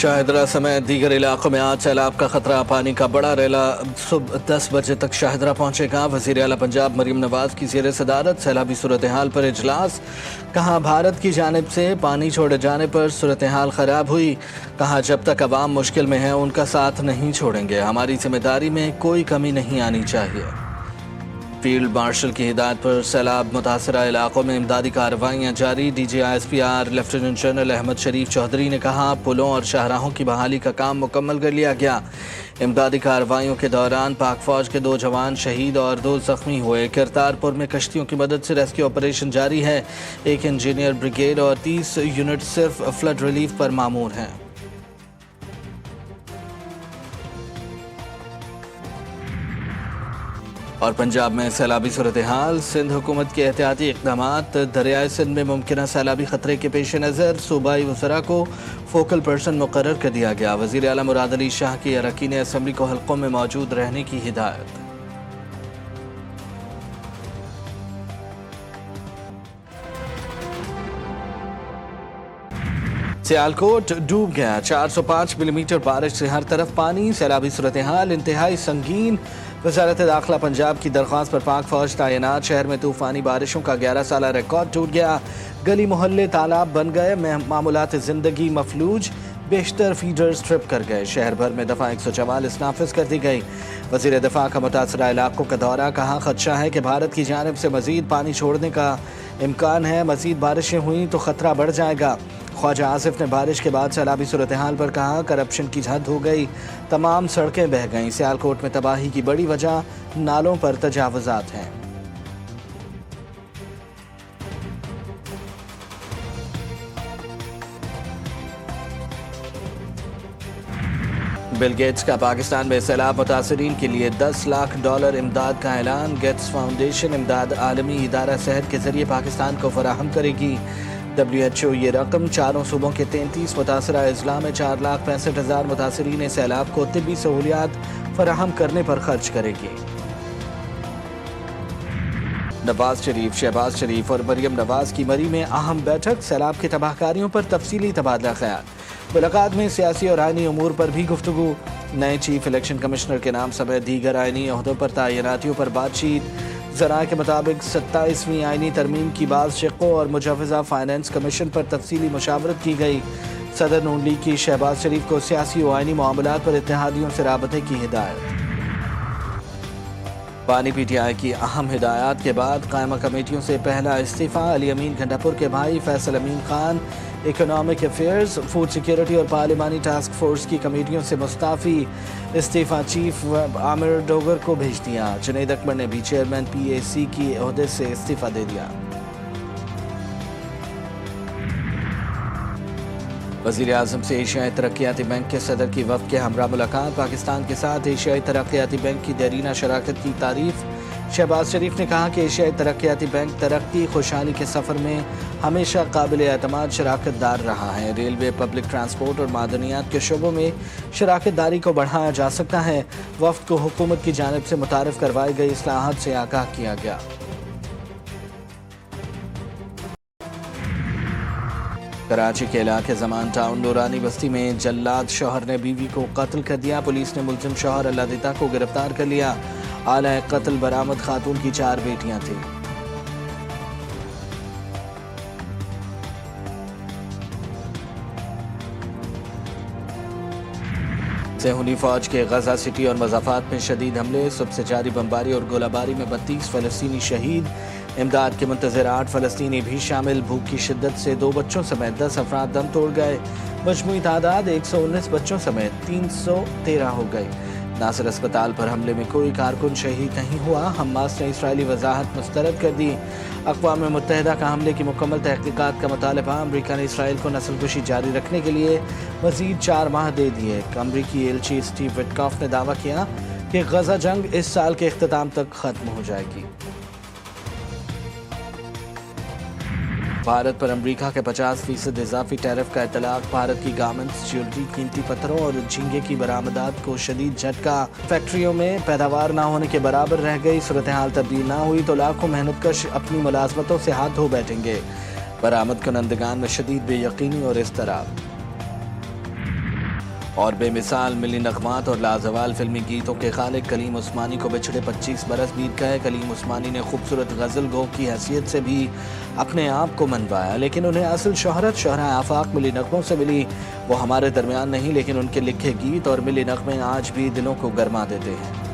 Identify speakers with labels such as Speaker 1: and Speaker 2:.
Speaker 1: شاہدرہ سمیت دیگر علاقوں میں آج سیلاب کا خطرہ، پانی کا بڑا ریلا صبح 10 بجے تک شاہدرہ پہنچے گا۔ وزیر اعلیٰ پنجاب مریم نواز کی زیر صدارت سیلابی صورتحال پر اجلاس، کہا بھارت کی جانب سے پانی چھوڑے جانے پر صورتحال خراب ہوئی، کہا جب تک عوام مشکل میں ہیں ان کا ساتھ نہیں چھوڑیں گے، ہماری ذمہ داری میں کوئی کمی نہیں آنی چاہیے۔ فیلڈ مارشل کی ہدایت پر سیلاب متاثرہ علاقوں میں امدادی کارروائیاں جاری۔ D G I S P R lieutenant general Ahmed Sharif Chaudhry نے کہا پلوں اور شاہراہوں کی بحالی کا کام مکمل کر لیا گیا۔ امدادی کارروائیوں کے دوران پاک فوج کے 2 جوان شہید اور 2 زخمی ہوئے۔ کرتارپور میں کشتیوں کی مدد سے ریسکیو آپریشن جاری ہے، 1 انجینئر بریگیڈ اور 30 یونٹ صرف فلڈ ریلیف پر مامور ہیں۔ اور پنجاب میں سیلابی صورتحال، سندھ حکومت کے احتیاطی اقدامات، دریائے سندھ میں ممکنہ سیلابی خطرے کے پیش نظر صوبائی وزراء کو فوکل پرسن مقرر کر دیا گیا۔ وزیر اعلیٰ مراد علی شاہ کی اراکین اسمبلی کو حلقوں میں موجود رہنے کی ہدایت۔ سیالکوٹ ڈوب گیا، 405 ملی میٹر بارش سے ہر طرف پانی، سیلابی صورتحال انتہائی سنگین۔ وزارت داخلہ پنجاب کی درخواست پر پاک فوج تعینات، شہر میں طوفانی بارشوں کا 11 سالہ ریکارڈ ٹوٹ گیا، گلی محلے تالاب بن گئے، معمولات زندگی مفلوج، بیشتر فیڈرز ٹرپ کر گئے، شہر بھر میں دفعہ 144 نافذ کر دی گئی۔ وزیر دفاع کا متاثرہ علاقوں کا دورہ، کہا خدشہ ہے کہ بھارت کی جانب سے مزید پانی چھوڑنے کا امکان ہے، مزید بارشیں ہوئیں تو خطرہ بڑھ جائے گا۔ خواجہ آصف نے بارش کے بعد سیلابی صورتحال پر کہا کرپشن کی حد ہو گئی، تمام سڑکیں بہہ گئیں، سیالکوٹ میں تباہی کی بڑی وجہ نالوں پر تجاوزات ہیں۔ بل گیٹس کا پاکستان میں سیلاب متاثرین کے لیے $10 لاکھ امداد کا اعلان، گیٹس فاؤنڈیشن امداد عالمی ادارہ صحت کے ذریعے پاکستان کو فراہم کرے گی۔ WHO یہ رقم 4 صوبوں کے 33 متاثرہ اضلاع میں 4,65,000 متاثرین سیلاب کو طبی سہولیات فراہم کرنے پر خرچ کرے گی۔ نواز شریف، شہباز شریف اور مریم نواز کی مری میں اہم بیٹھک، سیلاب کی تباہ کاریوں پر تفصیلی تبادلہ خیال۔ ملاقات میں سیاسی اور آئینی امور پر بھی گفتگو، نئے چیف الیکشن کمشنر کے نام سمیت دیگر آئینی عہدوں پر تعیناتیوں پر بات چیت۔ ذرائع کے مطابق 27ویں آئینی ترمیم کی بعض شقوں اور مجوزہ فائنانس کمیشن پر تفصیلی مشاورت کی گئی۔ صدر نون لیگ کی شہباز شریف کو سیاسی و آئینی معاملات پر اتحادیوں سے رابطے کی ہدایت۔ پانی پی ٹی آئی کی اہم ہدایات کے بعد قائمہ کمیٹیوں سے پہلا استعفیٰ، علی امین گھنٹاپور کے بھائی Faisal Amin Khan economic affairs, food security اور پارلیمانی ٹاسک فورس کی کمیٹیوں سے مستعفی، استعفیٰ چیف عامر ڈوگر کو بھیج دیا۔ جنید اکبر نے بھی چیئرمین PAC کی عہدے سے استعفیٰ دے دیا۔ وزیر اعظم سے ایشیائی ترقیاتی بینک کے صدر کی وفد کے ہمراہ ملاقات، پاکستان کے ساتھ ایشیائی ترقیاتی بینک کی دیرینہ شراکت کی تعریف۔ شہباز شریف نے کہا کہ ایشیائی ترقیاتی بینک ترقی خوشحالی کے سفر میں ہمیشہ قابل اعتماد شراکت دار رہا ہے، ریلوے، پبلک ٹرانسپورٹ اور معدنیات کے شعبوں میں شراکت داری کو بڑھایا جا سکتا ہے۔ وفد کو حکومت کی جانب سے متعارف کروائی گئی اصلاحات سے آگاہ کیا گیا۔ کراچی کے علاقے زمان ٹاؤن نورانی بستی میں جلاد شوہر نے بیوی کو قتل کر دیا، پولیس نے ملزم شوہر اللہ دیتا کو گرفتار کر لیا۔ آلہ قتل برآمد، خاتون کی 4 بیٹیاں تھیں۔ صہیونی فوج کے غزہ سٹی اور مضافات میں شدید حملے، صبح سے جاری بمباری اور گولہ باری میں 32 فلسطینی شہید، امداد کے منتظر 8 فلسطینی بھی شامل، بھوک کی شدت سے 2 بچوں سمیت 10 افراد دم توڑ گئے، مجموعی تعداد 119 بچوں سمیت 313 ہو گئی۔ ناصر اسپتال پر حملے میں کوئی کارکن شہید نہیں ہوا، حماس نے اسرائیلی وضاحت مسترد کر دی۔ اقوام متحدہ کا حملے کی مکمل تحقیقات کا مطالبہ، امریکہ نے اسرائیل کو نسل کشی جاری رکھنے کے لیے مزید 4 ماہ دے دیے۔ امریکی ایلچی اسٹیو وٹکاف نے دعویٰ کیا کہ غزہ جنگ اس سال کے اختتام تک ختم ہو جائے گی۔ بھارت پر امریکہ کے 50% اضافی ٹیرف کا اطلاق، بھارت کی گارمنٹس، جیولری، قیمتی پتھروں اور جھینگے کی برآمدات کو شدید جھٹکا، فیکٹریوں میں پیداوار نہ ہونے کے برابر رہ گئی، صورتحال تبدیل نہ ہوئی تو لاکھوں محنت کش اپنی ملازمتوں سے ہاتھ دھو بیٹھیں گے، برآمد کنندگان میں شدید بے یقینی اور اضطراب۔ اور بے مثال ملی نغمات اور لازوال فلمی گیتوں کے خالق کلیم عثمانی کو بچھڑے 25 برس بیت گئے۔ کلیم عثمانی نے خوبصورت غزل گو کی حیثیت سے بھی اپنے آپ کو منوایا، لیکن انہیں اصل شہرت شاہراہ آفاق ملی نغموں سے ملی۔ وہ ہمارے درمیان نہیں، لیکن ان کے لکھے گیت اور ملی نغمے آج بھی دلوں کو گرما دیتے ہیں۔